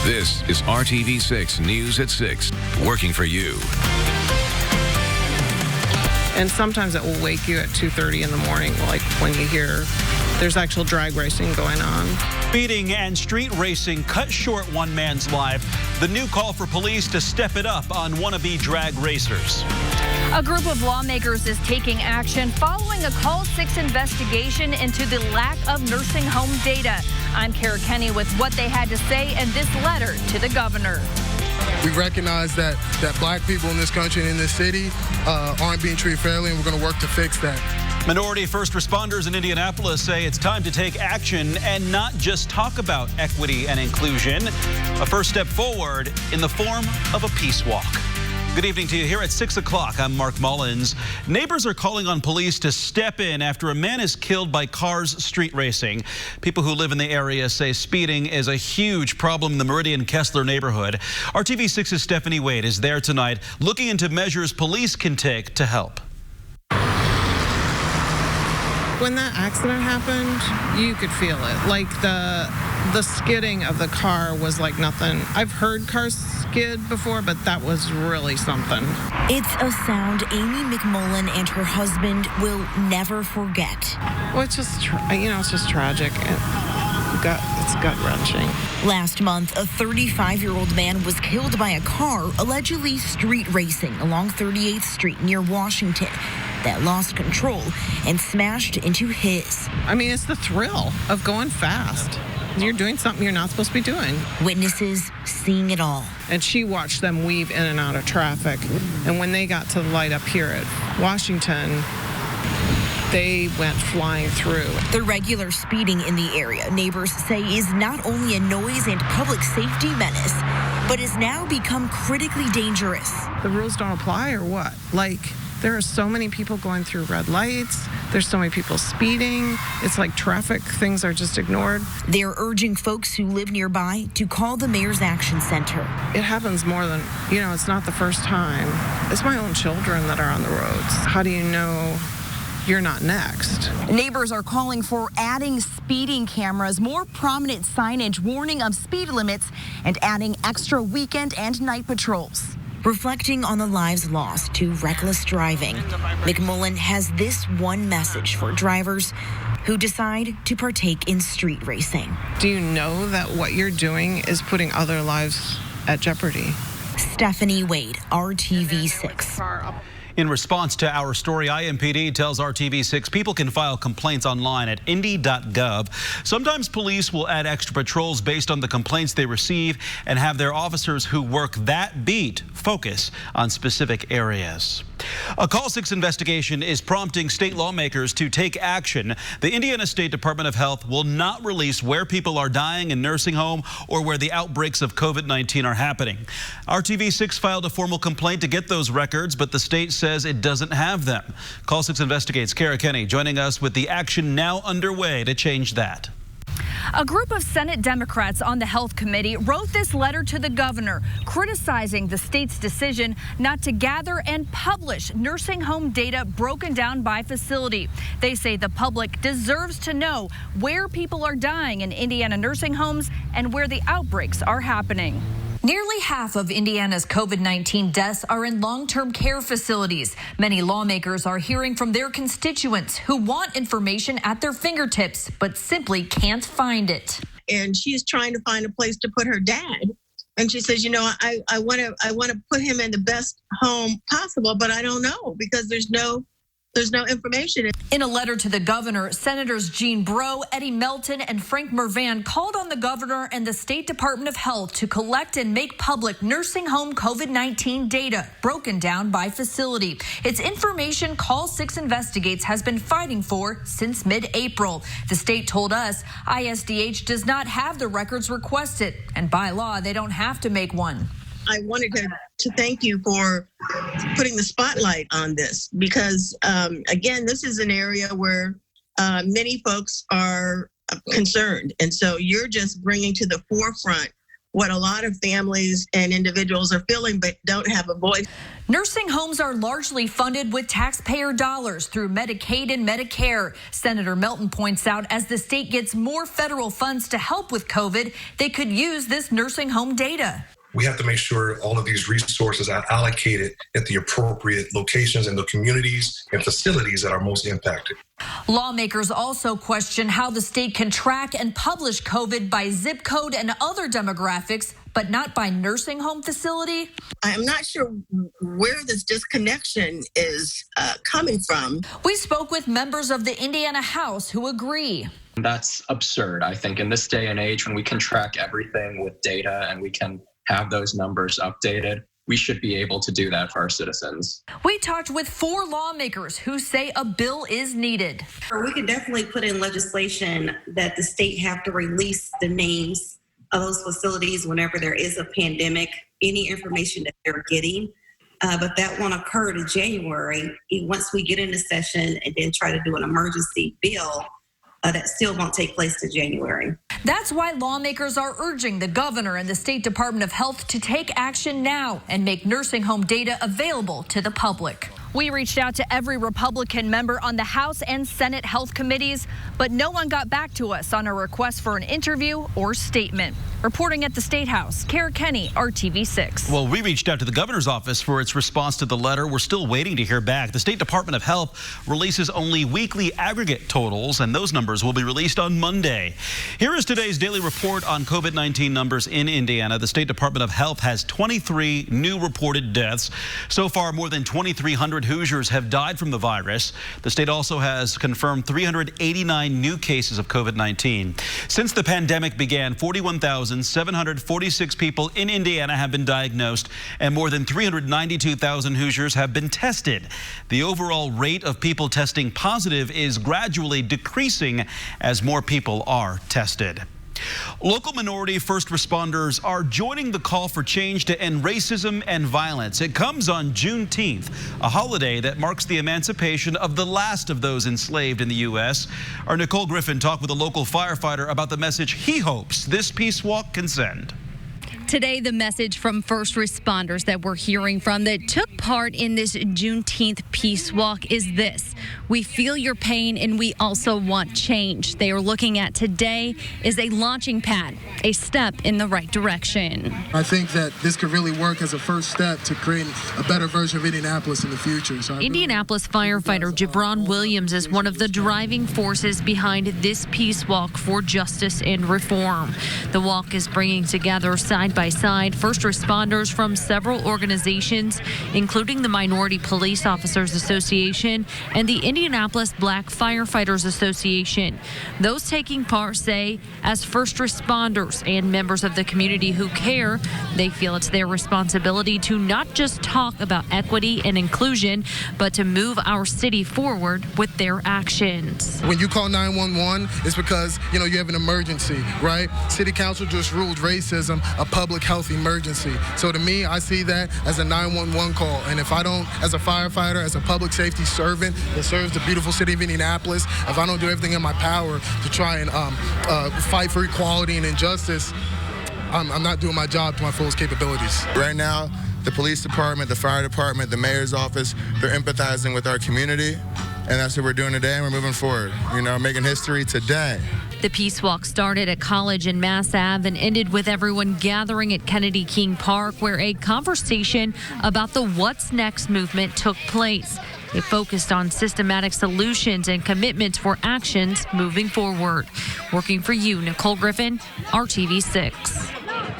This is RTV6 News at 6, working for you. And sometimes it will wake you at 2:30 in the morning, like when you hear there's actual drag racing going on. Speeding and street racing cut short one man's life. The new call for police to step it up on wannabe drag racers. A group of lawmakers is taking action following a Call 6 investigation into the lack of nursing home data. I'm Kara Kenny with what they had to say in this letter to the governor. We recognize that black people in this country and in this city aren't being treated fairly, and we're going to work to fix that. Minority first responders in Indianapolis say it's time to take action and not just talk about equity and inclusion. A first step forward in the form of a peace walk. Good evening to you. Here at 6 o'clock, I'm Mark Mullins. Neighbors are calling on police to step in after a man is killed by cars street racing. People who live in the area say speeding is a huge problem in the Meridian-Kessler neighborhood. RTV6's Stephanie Wade is there tonight looking into measures police can take to help. When that accident happened, you could feel it. Like the skidding of the car was like nothing. I've heard cars skid before, but that was really something. It's a sound Amy McMullen and her husband will never forget. Well, it's just, it's just tragic. It's gut-wrenching. Last month, a 35-year-old man was killed by a car allegedly street racing along 38th Street near Washington that lost control and smashed into his. I mean, it's the thrill of going fast. You're doing something you're not supposed to be doing. Witnesses seeing it all. And she watched them weave in and out of traffic. And when they got to the light up here at Washington, they went flying through. The regular speeding in the area, neighbors say, is not only a noise and public safety menace, but has now become critically dangerous. The rules don't apply or what? Like, there are so many people going through red lights. There's so many people speeding. It's like traffic things are just ignored. They're urging folks who live nearby to call the Mayor's Action Center. It happens more than, it's not the first time. It's my own children that are on the roads. How do you know you're not next? Neighbors are calling for adding speeding cameras, more prominent signage warning of speed limits, and adding extra weekend and night patrols. Reflecting on the lives lost to reckless driving, McMullen has this one message for drivers who decide to partake in street racing. Do you know that what you're doing is putting other lives at jeopardy? Stephanie Wade, RTV6. In response to our story, IMPD tells RTV6 people can file complaints online at indy.gov. Sometimes police will add extra patrols based on the complaints they receive and have their officers who work that beat focus on specific areas. A Call 6 investigation is prompting state lawmakers to take action. The Indiana State Department of Health will not release where people are dying in nursing home or where the outbreaks of COVID-19 are happening. RTV6 filed a formal complaint to get those records, but the state says it doesn't have them. Call 6 investigates. Kara Kenny joining us with the action now underway to change that. A group of Senate Democrats on the Health Committee wrote this letter to the governor, criticizing the state's decision not to gather and publish nursing home data broken down by facility. They say the public deserves to know where people are dying in Indiana nursing homes and where the outbreaks are happening. Nearly half of Indiana's COVID-19 deaths are in long-term care facilities. Many lawmakers are hearing from their constituents who want information at their fingertips, but simply can't find it. And she's trying to find a place to put her dad. And she says, I want to put him in the best home possible, but I don't know because there's no information. In a letter to the governor, Senators Jean Breaux, Eddie Melton, and Frank Mervan called on the governor and the State Department of Health to collect and make public nursing home COVID-19 data broken down by facility. It's information Call 6 Investigates has been fighting for since mid-April. The state told us ISDH does not have the records requested, and by law, they don't have to make one. I wanted to thank you for putting the spotlight on this because, again, this is an area where many folks are concerned. And so you're just bringing to the forefront what a lot of families and individuals are feeling but don't have a voice. Nursing homes are largely funded with taxpayer dollars through Medicaid and Medicare. Senator Melton points out as the state gets more federal funds to help with COVID, they could use this nursing home data. We have to make sure all of these resources are allocated at the appropriate locations in the communities and facilities that are most impacted. Lawmakers also question how the state can track and publish COVID by zip code and other demographics, but not by nursing home facility. I'm not sure where this disconnection is coming from. We spoke with members of the Indiana House who agree. That's absurd. I think in this day and age, when we can track everything with data and we can have those numbers updated, we should be able to do that for our citizens. We talked with 4 lawmakers who say a bill is needed. We could definitely put in legislation that the state have to release the names of those facilities whenever there is a pandemic, any information that they're getting. But that won't occur to January. Once we get into session and then try to do an emergency bill, that still won't take place to January. That's why lawmakers are urging the governor and the State Department of Health to take action now and make nursing home data available to the public. We reached out to every Republican member on the House and Senate health committees, but no one got back to us on a request for an interview or statement. Reporting at the State House, Kara Kenny, RTV6. Well, we reached out to the governor's office for its response to the letter. We're still waiting to hear back. The State Department of Health releases only weekly aggregate totals, and those numbers will be released on Monday. Here is today's daily report on COVID-19 numbers in Indiana. The State Department of Health has 23 new reported deaths. So far, more than 2,300 Hoosiers have died from the virus. The state also has confirmed 389 new cases of COVID-19. Since the pandemic began, 41,746 people in Indiana have been diagnosed, and more than 392,000 Hoosiers have been tested. The overall rate of people testing positive is gradually decreasing as more people are tested. Local minority first responders are joining the call for change to end racism and violence. It comes on Juneteenth, a holiday that marks the emancipation of the last of those enslaved in the U.S. Our Nicole Griffin talked with a local firefighter about the message he hopes this peace walk can send. Today, the message from first responders that we're hearing from that took part in this Juneteenth peace walk is this: we feel your pain and we also want change. They are looking at today is a launching pad, a step in the right direction. I think that this could really work as a first step to create a better version of Indianapolis in the future. So Indianapolis firefighter Jabron Williams is one of the driving forces behind this peace walk for justice and reform. The walk is bringing together side by side first responders from several organizations, including the Minority Police Officers Association and the Indianapolis Black Firefighters Association. Those taking part say, as first responders and members of the community who care, they feel it's their responsibility to not just talk about equity and inclusion, but to move our city forward with their actions. when you call 911, it's because, you have an emergency, right? City Council just ruled racism a public health emergency. So to me, I see that as a 911 call. And if I don't, as a firefighter, as a public safety servant that serves the beautiful city of Indianapolis, if I don't do everything in my power to try and fight for equality and injustice, I'm not doing my job to my fullest capabilities. Right now, the police department, the fire department, the mayor's office, they're empathizing with our community. And that's what we're doing today, and we're moving forward, making history today. The Peace Walk started at College and Mass Ave and ended with everyone gathering at Kennedy King Park, where a conversation about the What's Next movement took place. It focused on systematic solutions and commitments for actions moving forward. Working for you, Nicole Griffin, RTV6.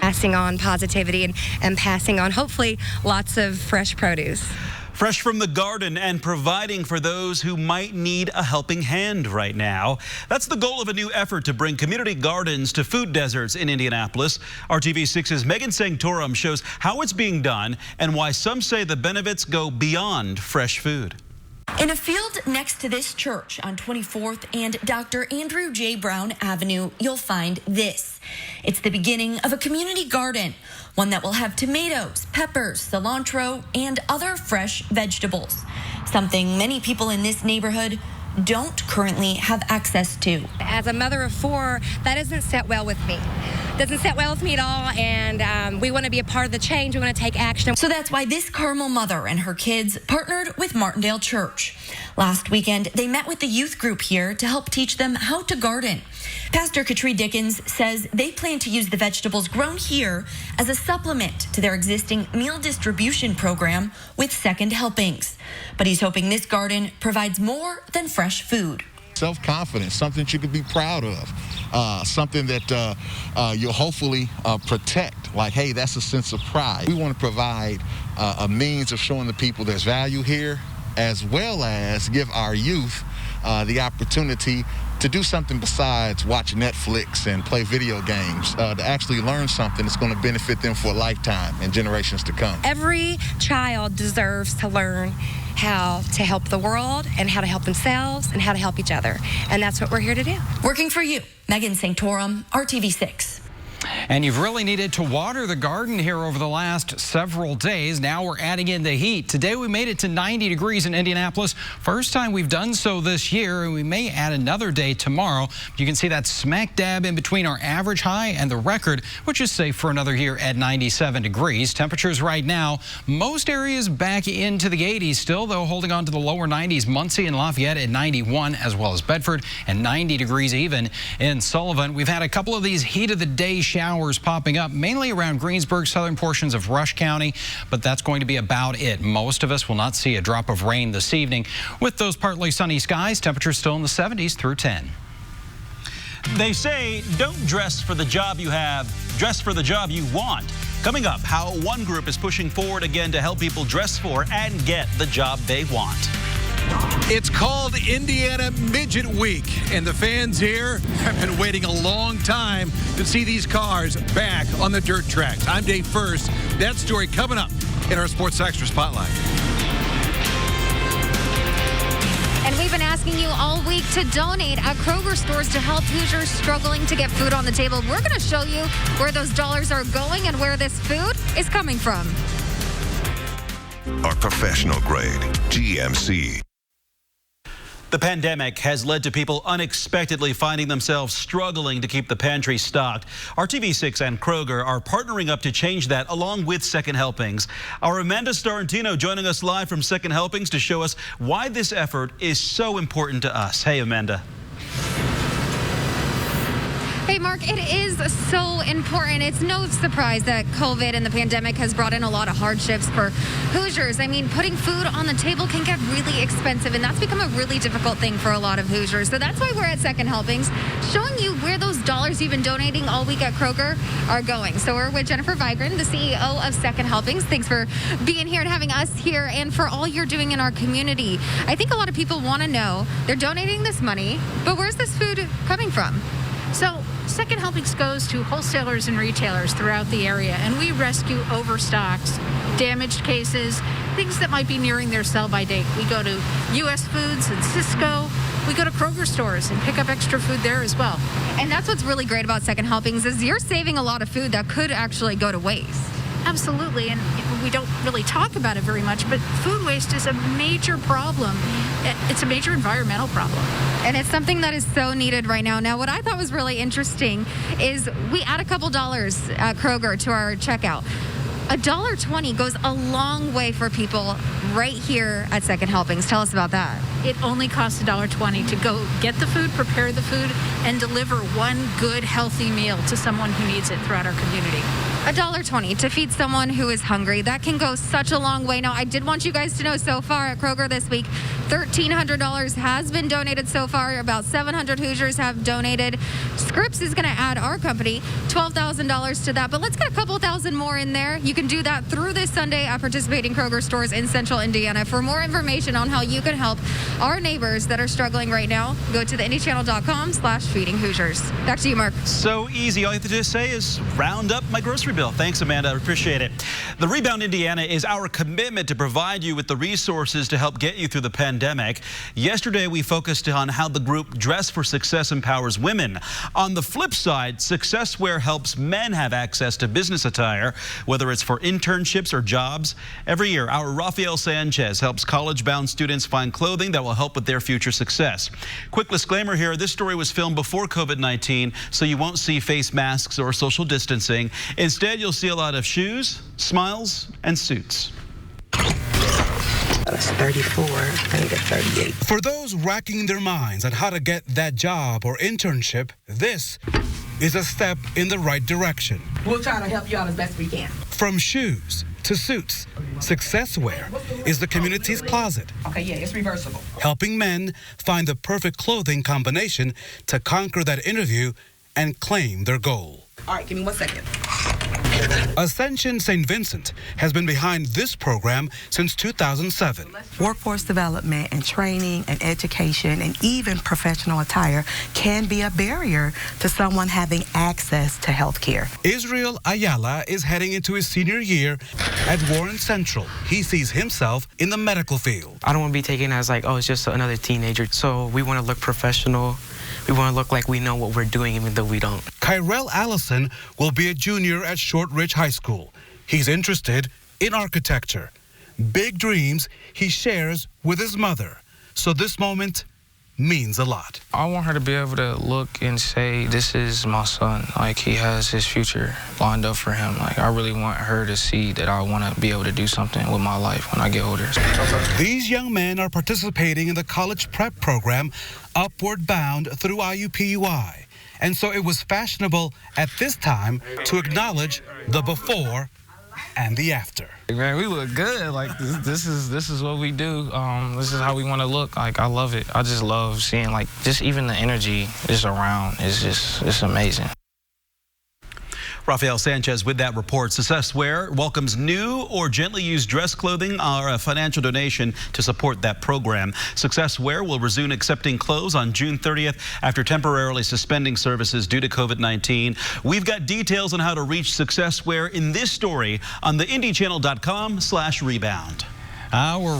Passing on positivity and passing on, hopefully, lots of fresh produce. Fresh from the garden and providing for those who might need a helping hand right now. That's the goal of a new effort to bring community gardens to food deserts in Indianapolis. RTV6's Megan Sanctorum shows how it's being done and why some say the benefits go beyond fresh food. In a field next to this church on 24th and Dr. Andrew J. Brown Avenue, you'll find this. It's the beginning of a community garden, one that will have tomatoes, peppers, cilantro, and other fresh vegetables. Something many people in this neighborhood don't currently have access to. As a mother of 4, that doesn't sit well with me. Doesn't sit well with me at all, and we want to be a part of the change. We want to take action. So that's why this Carmel mother and her kids partnered with Martindale Church. Last weekend, they met with the youth group here to help teach them how to garden. Pastor Katrie Dickens says they plan to use the vegetables grown here as a supplement to their existing meal distribution program with Second Helpings. But he's hoping this garden provides more than fresh food. Self-confidence, something that you could be proud of, something that you'll hopefully protect. Like, hey, that's a sense of pride. We want to provide a means of showing the people there's value here, as well as give our youth the opportunity to do something besides watch Netflix and play video games, to actually learn something that's going to benefit them for a lifetime and generations to come. Every child deserves to learn how to help the world and how to help themselves and how to help each other. And that's what we're here to do. Working for you, Megan Sanctorum, RTV6. And you've really needed to water the garden here over the last several days. Now we're adding in the heat. Today we made it to 90 degrees in Indianapolis. First time we've done so this year, and we may add another day tomorrow. You can see that smack dab in between our average high and the record, which is safe for another year at 97 degrees. Temperatures right now, most areas back into the 80s still, though holding on to the lower 90s. Muncie and Lafayette at 91, as well as Bedford, and 90 degrees even in Sullivan. We've had a couple of these heat of the day showers popping up, mainly around Greensburg, southern portions of Rush County, but that's going to be about it. Most of us will not see a drop of rain this evening. With those partly sunny skies, temperatures still in the 70s through 10. They say don't dress for the job you have, dress for the job you want. Coming up, how one group is pushing forward again to help people dress for and get the job they want. It's called Indiana Midget Week, and the fans here have been waiting a long time to see these cars back on the dirt tracks. I'm Dave First. That story coming up in our Sports Extra Spotlight. And we've been asking you all week to donate at Kroger stores to help Hoosiers struggling to get food on the table. We're going to show you where those dollars are going and where this food is coming from. Our professional grade GMC. The pandemic has led to people unexpectedly finding themselves struggling to keep the pantry stocked. RTV6 and Kroger are partnering up to change that, along with Second Helpings. Our Amanda Starantino joining us live from Second Helpings to show us why this effort is so important to us. Hey, Amanda. Hey, Mark, it is so important. It's no surprise that COVID and the pandemic has brought in a lot of hardships for Hoosiers. I mean, putting food on the table can get really expensive, and that's become a really difficult thing for a lot of Hoosiers. So that's why we're at Second Helpings, showing you where those dollars you've been donating all week at Kroger are going. So we're with Jennifer Vigran, the CEO of Second Helpings. Thanks for being here and having us here and for all you're doing in our community. I think a lot of people want to know, they're donating this money, but where's this food coming from? So Second Helpings goes to wholesalers and retailers throughout the area, and we rescue overstocks, damaged cases, things that might be nearing their sell-by date. We go to U.S. Foods and Cisco. We go to Kroger stores and pick up extra food there as well. And that's what's really great about Second Helpings is you're saving a lot of food that could actually go to waste. Absolutely, and we don't really talk about it very much, but food waste is a major problem. It's a major environmental problem. And it's something that is so needed right now. Now, what I thought was really interesting is we add a couple dollars at Kroger to our checkout. $1.20 goes a long way for people right here at Second Helpings. Tell us about that. It only costs $1.20 to go get the food, prepare the food, and deliver one good, healthy meal to someone who needs it throughout our community. $1.20 to feed someone who is hungry. That can go such a long way. Now, I did want you guys to know so far at Kroger this week, $1,300 has been donated so far. About 700 Hoosiers have donated. Scripps is going to add our company $12,000 to that, but let's get a couple thousand more in there. You can do that through this Sunday at participating Kroger stores in Central Indiana. For more information on how you can help our neighbors that are struggling right now, go to theindychannel.com/feedinghoosiers. Back to you, Mark. So easy. All you have to say is round up my grocery bill. Thanks, Amanda. I appreciate it. The Rebound Indiana is our commitment to provide you with the resources to help get you through the pandemic. pandemic. Yesterday, we focused on how the group Dress for Success empowers women. On the flip side, Success Wear helps men have access to business attire, whether it's for internships or jobs. Every year, our Rafael Sanchez helps college-bound students find clothing that will help with their future success. Quick disclaimer here, this story was filmed before COVID-19, so you won't see face masks or social distancing. Instead, you'll see a lot of shoes, smiles, and suits. That's 34, I need a 38. For those racking their minds on how to get that job or internship, this is a step in the right direction. We'll try to help you out as best we can. From shoes to suits, Success Wear is the community's closet. Okay, yeah, it's reversible. Helping men find the perfect clothing combination to conquer that interview and claim their goal. All right, give me 1 second. Ascension St. Vincent has been behind this program since 2007. Workforce development and training and education and even professional attire can be a barrier to someone having access to health care. Israel Ayala is heading into his senior year at Warren Central. He sees himself in the medical field. I don't want to be taken as like, oh, it's just another teenager. So we want to look professional. We want to look like we know what we're doing, even though we don't. Kyrell Allison will be a junior at Shortridge High School. He's interested in architecture. Big dreams he shares with his mother. So this moment means a lot. I want her to be able to look and say, this is my son. Like, he has his future lined up for him. Like, I really want her to see that I want to be able to do something with my life when I get older. These young men are participating in the college prep program, Upward Bound through IUPUI. And so it was fashionable at this time to acknowledge the before and the after. Man, we look good. Like, this is what we do. This is how we want to look. Like, I love it. I just love seeing, like, just even the energy just around. It's amazing. Rafael Sanchez with that report. Success Wear welcomes new or gently used dress clothing or a financial donation to support that program. Success Wear will resume accepting clothes on June 30th after temporarily suspending services due to COVID-19. We've got details on how to reach Success Wear in this story on the IndyChannel.com/rebound. Our